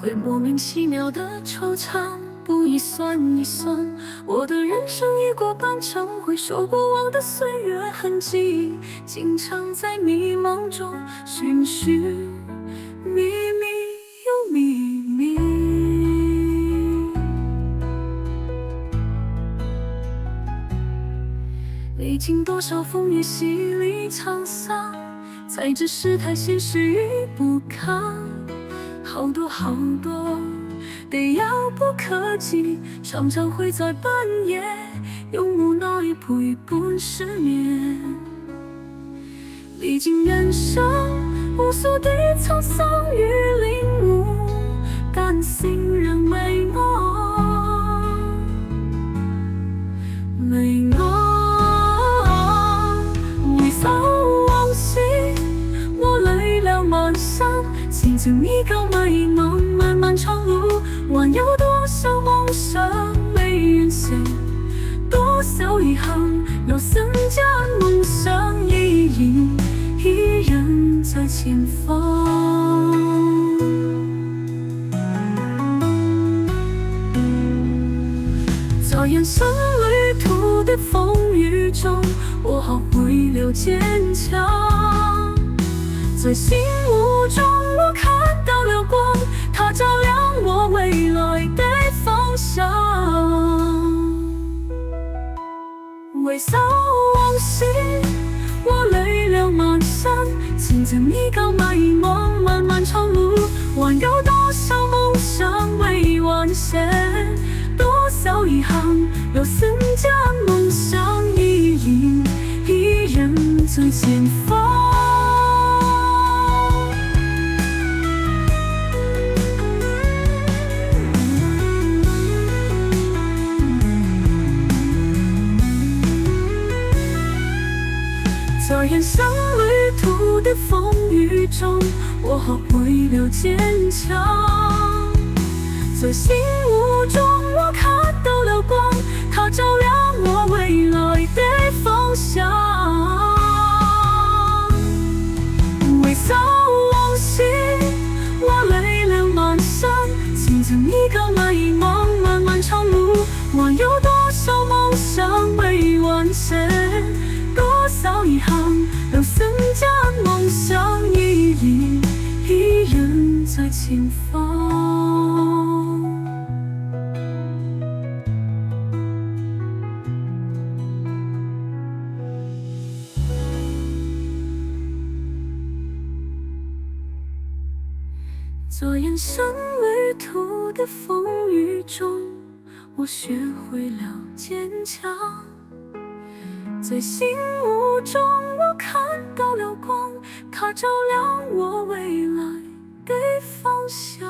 会莫名其妙的惆怅，不一算一算，我的人生已过半程，回首过往的岁月痕迹，经常在迷茫中寻寻觅觅又觅觅。历经多少风雨洗礼沧桑，才知世态现实与不堪。好多好多得遥不可及，常常会在半夜用无奈一步一步失眠。历经人生无数的沧桑与领悟，甘心仍未我，没我回首往昔，我泪了满裳，心中依旧迷茫，漫漫长路，还有多少梦想未圆成，多少遗憾，有生将梦想依然在前方。在人生旅途的风雨中，我学會了堅強。在醒悟中，我看到了光，它照亮我未來的方向。回首往昔，我淚了滿身，前程依舊迷茫，漫漫長路，還有多少夢想未完成，多少遺憾，有生將夢想依然在前方。在人生旅途的風雨中，我學會了堅強。在醒悟中，我看到了光，它照亮我未來的方向。回首往昔，我淚了滿身，前程依舊迷茫，漫漫長路，還有多少夢想未完成，多少遺憾，有生將夢想依然在前方。在人生旅途的風雨中，我學會了堅強。在醒悟中，我看到了光，它照亮我未來的方向。